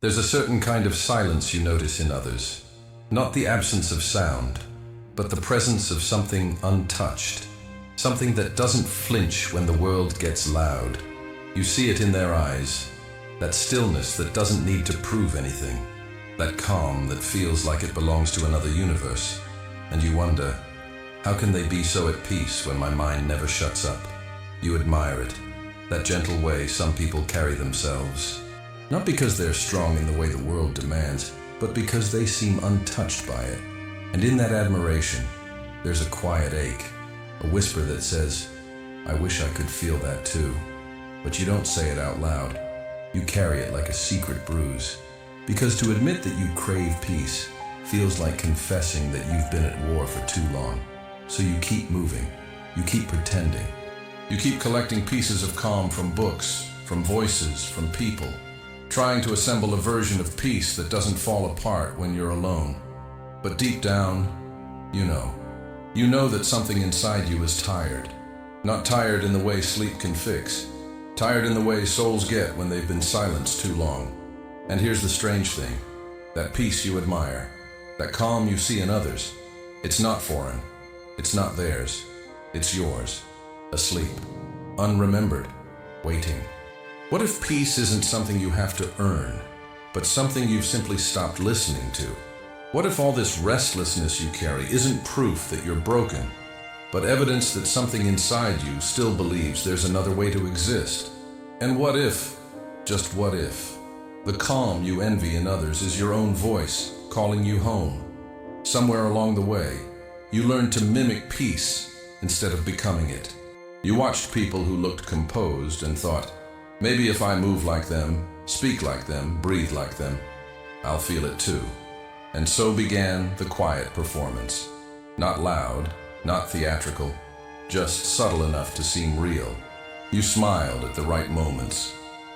There's a certain kind of silence you notice in others. Not the absence of sound, but the presence of something untouched. Something that doesn't flinch when the world gets loud. You see it in their eyes. That stillness that doesn't need to prove anything. That calm that feels like it belongs to another universe. And you wonder, how can they be so at peace when my mind never shuts up? You admire it. That gentle way some people carry themselves. Not because they're strong in the way the world demands, but because they seem untouched by it. And in that admiration, there's a quiet ache, a whisper that says, I wish I could feel that too. But you don't say it out loud. You carry it like a secret bruise. Because to admit that you crave peace feels like confessing that you've been at war for too long. So you keep moving. You keep pretending. You keep collecting pieces of calm from books, from voices, from people, trying to assemble a version of peace that doesn't fall apart when you're alone. But deep down, you know that something inside you is tired. Not tired in the way sleep can fix. Tired in the way souls get when they've been silenced too long. And here's the strange thing. That peace you admire, that calm you see in others, it's not foreign. It's not theirs. It's yours. Asleep. Unremembered. Waiting. What if peace isn't something you have to earn, but something you've simply stopped listening to? What if all this restlessness you carry isn't proof that you're broken, but evidence that something inside you still believes there's another way to exist? And what if, just what if, the calm you envy in others is your own voice calling you home? Somewhere along the way, you learned to mimic peace instead of becoming it. You watched people who looked composed and thought, maybe if I move like them, speak like them, breathe like them, I'll feel it too. And so began the quiet performance. Not loud, not theatrical, just subtle enough to seem real. You smiled at the right moments,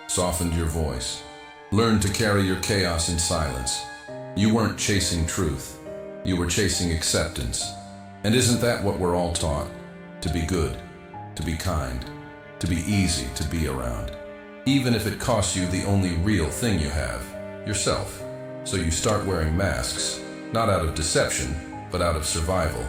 softened your voice, learned to carry your chaos in silence. You weren't chasing truth, you were chasing acceptance. And isn't that what we're all taught? To be good, to be kind, to be easy to be around. Even if it costs you the only real thing you have, yourself. So you start wearing masks, not out of deception, but out of survival.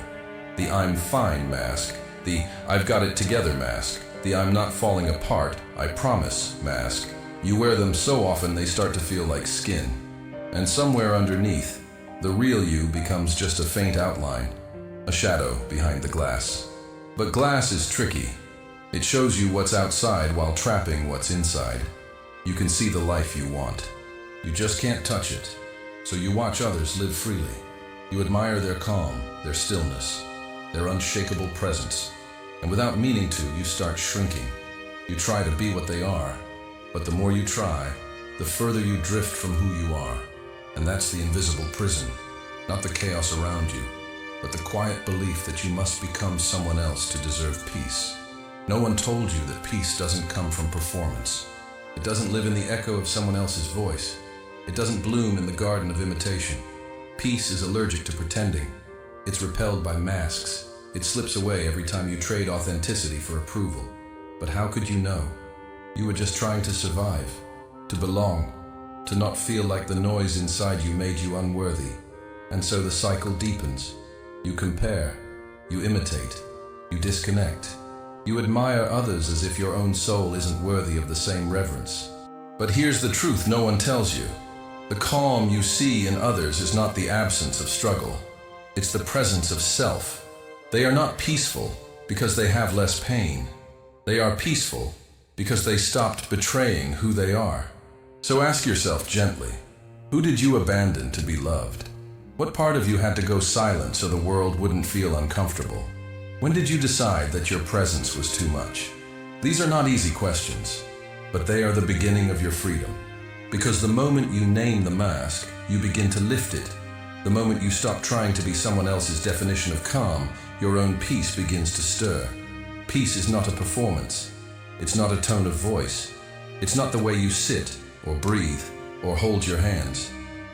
The I'm fine mask, the I've got it together mask, the I'm not falling apart, I promise mask. You wear them so often they start to feel like skin. And somewhere underneath, the real you becomes just a faint outline, a shadow behind the glass. But glass is tricky. It shows you what's outside while trapping what's inside. You can see the life you want. You just can't touch it. So you watch others live freely. You admire their calm, their stillness, their unshakable presence. And without meaning to, you start shrinking. You try to be what they are. But the more you try, the further you drift from who you are. And that's the invisible prison. Not the chaos around you, but the quiet belief that you must become someone else to deserve peace. No one told you that peace doesn't come from performance. It doesn't live in the echo of someone else's voice. It doesn't bloom in the garden of imitation. Peace is allergic to pretending. It's repelled by masks. It slips away every time you trade authenticity for approval. But how could you know? You were just trying to survive, to belong, to not feel like the noise inside you made you unworthy. And so the cycle deepens. You compare, you imitate, you disconnect. You admire others as if your own soul isn't worthy of the same reverence. But here's the truth no one tells you. The calm you see in others is not the absence of struggle. It's the presence of self. They are not peaceful because they have less pain. They are peaceful because they stopped betraying who they are. So ask yourself gently, who did you abandon to be loved? What part of you had to go silent so the world wouldn't feel uncomfortable? When did you decide that your presence was too much? These are not easy questions, but they are the beginning of your freedom. Because the moment you name the mask, you begin to lift it. The moment you stop trying to be someone else's definition of calm, your own peace begins to stir. Peace is not a performance. It's not a tone of voice. It's not the way you sit, or breathe, or hold your hands.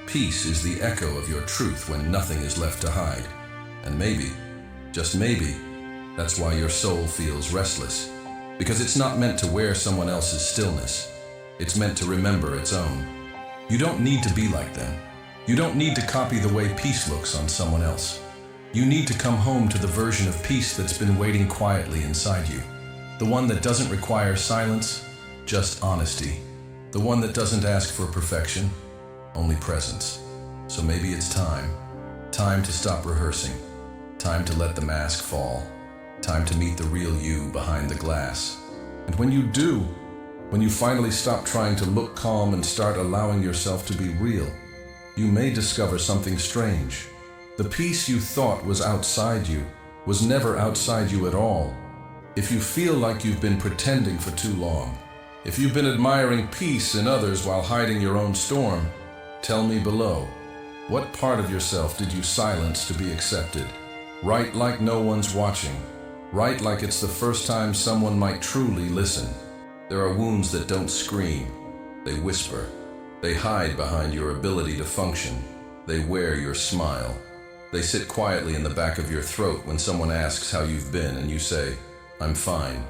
Peace is the echo of your truth when nothing is left to hide. And maybe, just maybe, that's why your soul feels restless. Because it's not meant to wear someone else's stillness. It's meant to remember its own. You don't need to be like them. You don't need to copy the way peace looks on someone else. You need to come home to the version of peace that's been waiting quietly inside you. The one that doesn't require silence, just honesty. The one that doesn't ask for perfection, only presence. So maybe it's time. Time to stop rehearsing. Time to let the mask fall. Time to meet the real you behind the glass. And when you do, when you finally stop trying to look calm and start allowing yourself to be real, you may discover something strange. The peace you thought was outside you was never outside you at all. If you feel like you've been pretending for too long, if you've been admiring peace in others while hiding your own storm, tell me below. What part of yourself did you silence to be accepted? Write like no one's watching. Write like it's the first time someone might truly listen. There are wounds that don't scream. They whisper. They hide behind your ability to function. They wear your smile. They sit quietly in the back of your throat when someone asks how you've been and you say, "I'm fine."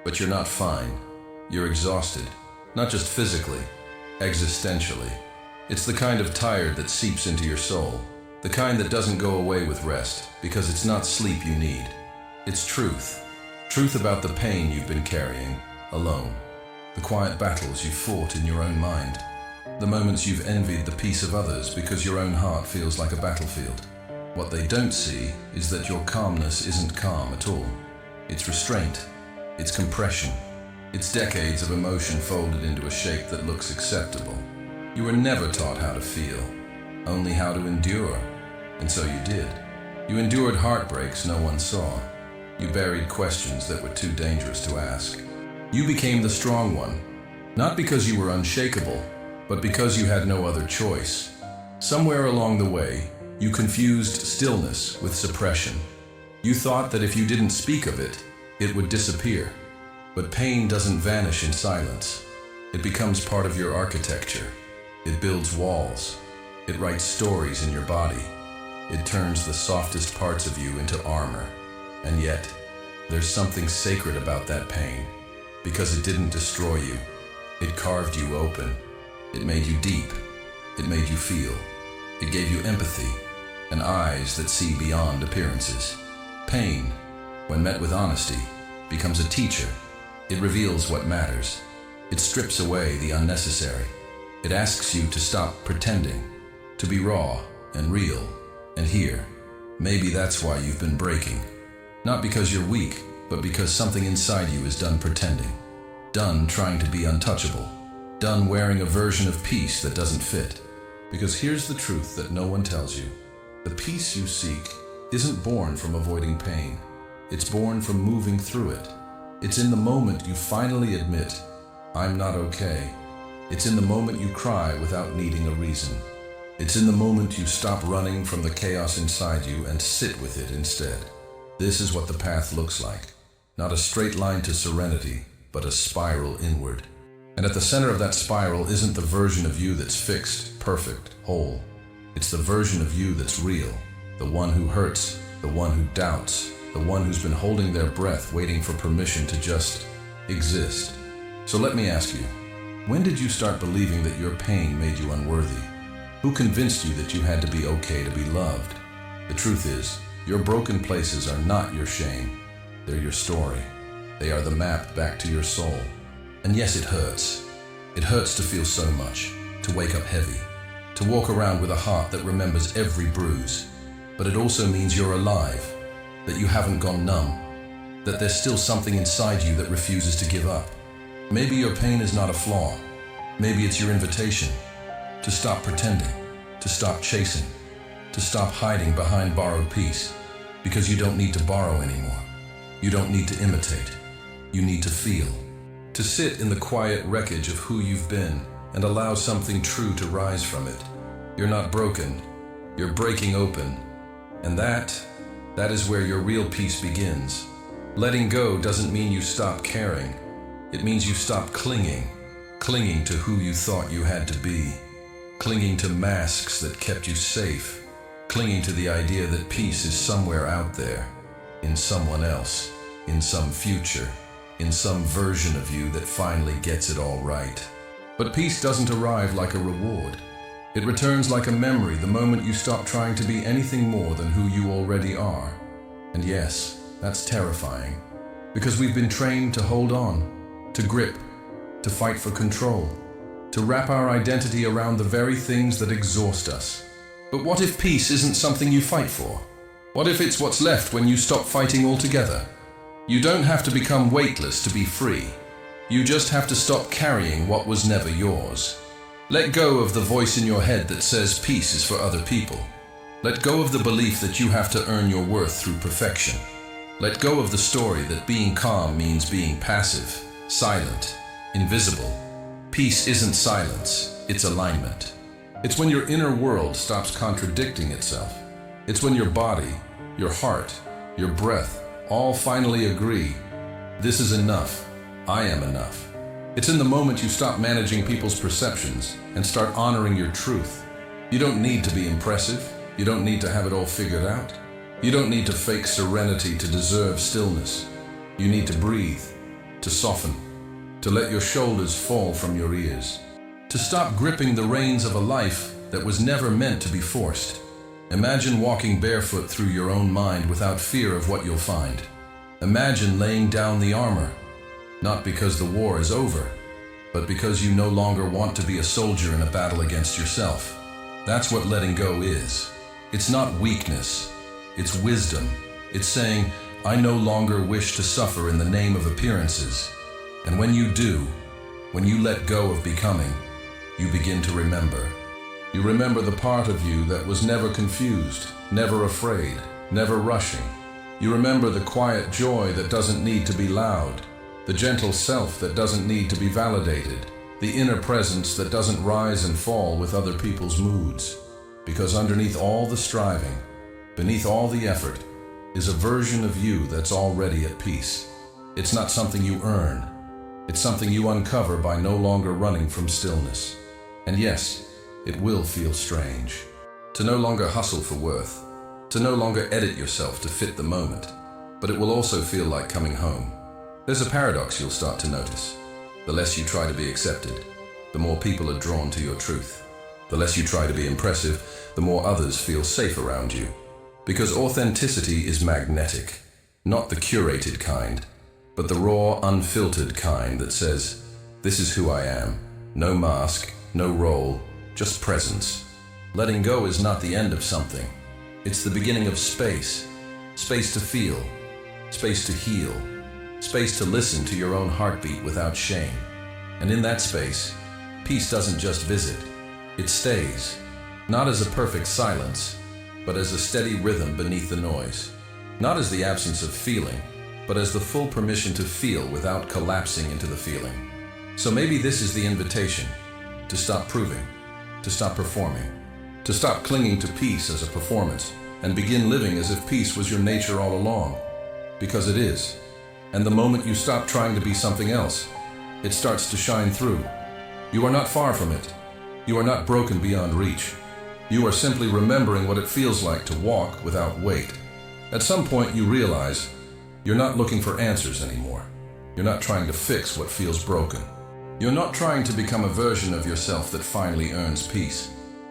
But you're not fine. You're exhausted. Not just physically, existentially. It's the kind of tired that seeps into your soul. The kind that doesn't go away with rest, because it's not sleep you need. It's truth. Truth about the pain you've been carrying, alone. The quiet battles you've fought in your own mind. The moments you've envied the peace of others because your own heart feels like a battlefield. What they don't see is that your calmness isn't calm at all. It's restraint. It's compression. It's decades of emotion folded into a shape that looks acceptable. You were never taught how to feel, only how to endure. And so you did. You endured heartbreaks no one saw. You buried questions that were too dangerous to ask. You became the strong one, not because you were unshakable, but because you had no other choice. Somewhere along the way, you confused stillness with suppression. You thought that if you didn't speak of it, it would disappear. But pain doesn't vanish in silence. It becomes part of your architecture. It builds walls. It writes stories in your body. It turns the softest parts of you into armor. And yet, there's something sacred about that pain, because it didn't destroy you. It carved you open. It made you deep. It made you feel. It gave you empathy and eyes that see beyond appearances. Pain, when met with honesty, becomes a teacher. It reveals what matters. It strips away the unnecessary. It asks you to stop pretending, to be raw and real and here. Maybe that's why you've been breaking. Not because you're weak, but because something inside you is done pretending. Done trying to be untouchable. Done wearing a version of peace that doesn't fit. Because here's the truth that no one tells you. The peace you seek isn't born from avoiding pain. It's born from moving through it. It's in the moment you finally admit, "I'm not okay." It's in the moment you cry without needing a reason. It's in the moment you stop running from the chaos inside you and sit with it instead. This is what the path looks like. Not a straight line to serenity, but a spiral inward. And at the center of that spiral isn't the version of you that's fixed, perfect, whole. It's the version of you that's real. The one who hurts, the one who doubts, the one who's been holding their breath waiting for permission to just exist. So let me ask you, when did you start believing that your pain made you unworthy? Who convinced you that you had to be okay to be loved? The truth is, your broken places are not your shame. They're your story. They are the map back to your soul. And yes, it hurts. It hurts to feel so much, to wake up heavy, to walk around with a heart that remembers every bruise. But it also means you're alive, that you haven't gone numb, that there's still something inside you that refuses to give up. Maybe your pain is not a flaw. Maybe it's your invitation to stop pretending, to stop chasing, to stop hiding behind borrowed peace, because you don't need to borrow anymore. You don't need to imitate. You need to feel. To sit in the quiet wreckage of who you've been and allow something true to rise from it. You're not broken. You're breaking open. And that is where your real peace begins. Letting go doesn't mean you stop caring. It means you stop clinging to who you thought you had to be, clinging to masks that kept you safe, clinging to the idea that peace is somewhere out there, in someone else, in some future, in some version of you that finally gets it all right. But peace doesn't arrive like a reward. It returns like a memory the moment you stop trying to be anything more than who you already are. And yes, that's terrifying, because we've been trained to hold on, to grip, to fight for control, to wrap our identity around the very things that exhaust us. But what if peace isn't something you fight for? What if it's what's left when you stop fighting altogether? You don't have to become weightless to be free. You just have to stop carrying what was never yours. Let go of the voice in your head that says peace is for other people. Let go of the belief that you have to earn your worth through perfection. Let go of the story that being calm means being passive, silent, invisible. Peace isn't silence, it's alignment. It's when your inner world stops contradicting itself. It's when your body, your heart, your breath all finally agree, this is enough, I am enough. It's in the moment you stop managing people's perceptions and start honoring your truth. You don't need to be impressive. You don't need to have it all figured out. You don't need to fake serenity to deserve stillness. You need to breathe, to soften, to let your shoulders fall from your ears, to stop gripping the reins of a life that was never meant to be forced. Imagine walking barefoot through your own mind without fear of what you'll find. Imagine laying down the armor, not because the war is over, but because you no longer want to be a soldier in a battle against yourself. That's what letting go is. It's not weakness, it's wisdom. It's saying, I no longer wish to suffer in the name of appearances. And when you do, when you let go of becoming, you begin to remember. You remember the part of you that was never confused, never afraid, never rushing. You remember the quiet joy that doesn't need to be loud, the gentle self that doesn't need to be validated, the inner presence that doesn't rise and fall with other people's moods. Because underneath all the striving, beneath all the effort, is a version of you that's already at peace. It's not something you earn. It's something you uncover by no longer running from stillness. And yes, it will feel strange. To no longer hustle for worth, to no longer edit yourself to fit the moment, but it will also feel like coming home. There's a paradox you'll start to notice. The less you try to be accepted, the more people are drawn to your truth. The less you try to be impressive, the more others feel safe around you. Because authenticity is magnetic, not the curated kind, but the raw, unfiltered kind that says, this is who I am. No mask, no role, just presence. Letting go is not the end of something. It's the beginning of space. Space to feel, space to heal, space to listen to your own heartbeat without shame. And in that space, peace doesn't just visit, it stays. Not as a perfect silence, but as a steady rhythm beneath the noise. Not as the absence of feeling, but as the full permission to feel without collapsing into the feeling. So maybe this is the invitation, to stop proving, to stop performing, to stop clinging to peace as a performance, and begin living as if peace was your nature all along. Because it is. And the moment you stop trying to be something else, it starts to shine through. You are not far from it. You are not broken beyond reach. You are simply remembering what it feels like to walk without weight. At some point you realize you're not looking for answers anymore. You're not trying to fix what feels broken. You're not trying to become a version of yourself that finally earns peace.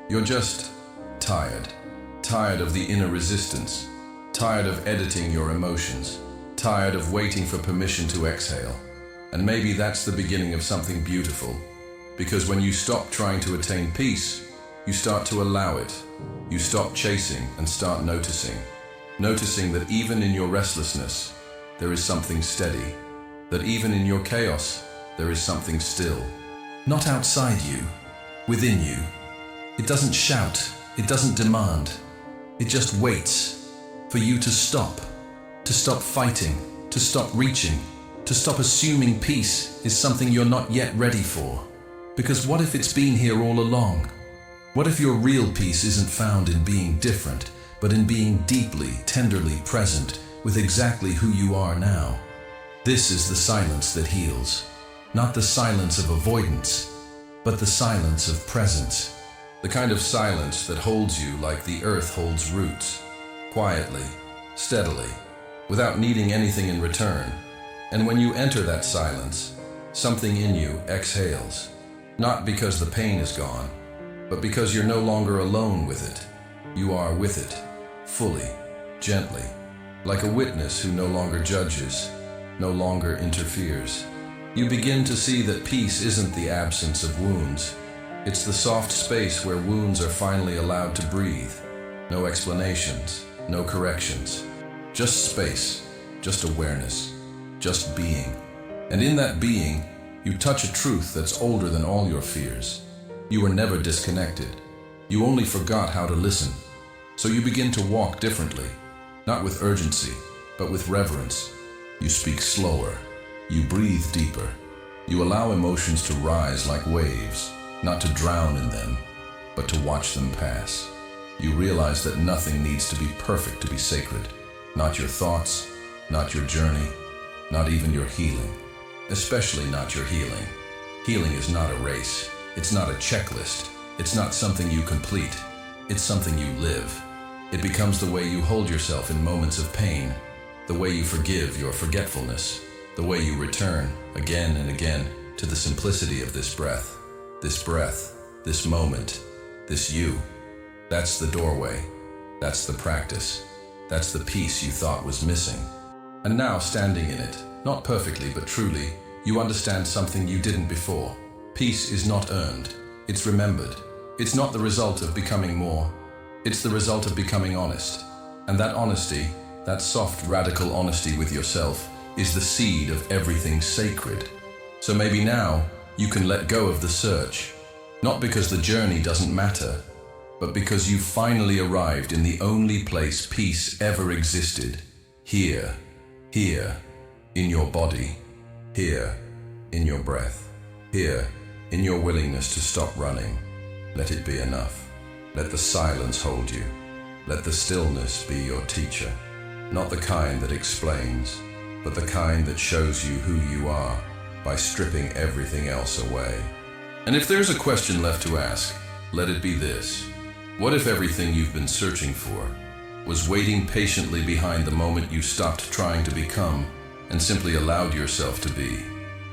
You're just tired. Tired of the inner resistance. Tired of editing your emotions. Tired of waiting for permission to exhale. And maybe that's the beginning of something beautiful. Because when you stop trying to attain peace, you start to allow it. You stop chasing and start noticing. Noticing that even in your restlessness, there is something steady. That even in your chaos, there is something still. Not outside you, within you. It doesn't shout, it doesn't demand. It just waits for you to stop fighting, to stop reaching, to stop assuming peace is something you're not yet ready for. Because what if it's been here all along? What if your real peace isn't found in being different, but in being deeply, tenderly present with exactly who you are now? This is the silence that heals. Not the silence of avoidance, but the silence of presence. The kind of silence that holds you like the earth holds roots. Quietly, steadily, without needing anything in return. And when you enter that silence, something in you exhales. Not because the pain is gone, but because you're no longer alone with it. You are with it, fully, gently, like a witness who no longer judges, no longer interferes. You begin to see that peace isn't the absence of wounds. It's the soft space where wounds are finally allowed to breathe. No explanations, no corrections. Just space, just awareness, just being. And in that being, you touch a truth that's older than all your fears. You were never disconnected. You only forgot how to listen. So you begin to walk differently, not with urgency, but with reverence. You speak slower. You breathe deeper. You allow emotions to rise like waves, not to drown in them, but to watch them pass. You realize that nothing needs to be perfect to be sacred. Not your thoughts, not your journey, not even your healing. Especially not your healing. Healing is not a race. It's not a checklist. It's not something you complete. It's something you live. It becomes the way you hold yourself in moments of pain, the way you forgive your forgetfulness, the way you return again and again to the simplicity of this breath, this moment, this you. That's the doorway. That's the practice. That's the peace you thought was missing. And now, standing in it, not perfectly but truly, you understand something you didn't before. Peace is not earned. It's remembered. It's not the result of becoming more. It's the result of becoming honest. And that honesty, that soft, radical honesty with yourself, is the seed of everything sacred. So maybe now, you can let go of the search. Not because the journey doesn't matter, but because you've finally arrived in the only place peace ever existed. Here, in your body. Here, in your breath. Here, in your willingness to stop running. Let it be enough. Let the silence hold you. Let the stillness be your teacher. Not the kind that explains, but the kind that shows you who you are by stripping everything else away. And if there's a question left to ask, let it be this. What if everything you've been searching for was waiting patiently behind the moment you stopped trying to become and simply allowed yourself to be?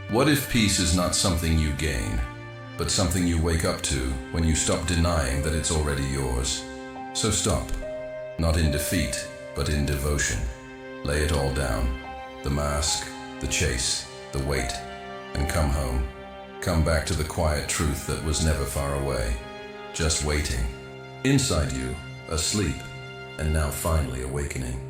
What if peace is not something you gain, but something you wake up to when you stop denying that it's already yours? So stop, not in defeat, but in devotion. Lay it all down, the mask, the chase, the weight, and come home. Come back to the quiet truth that was never far away, just waiting. Inside you, asleep, and now finally awakening.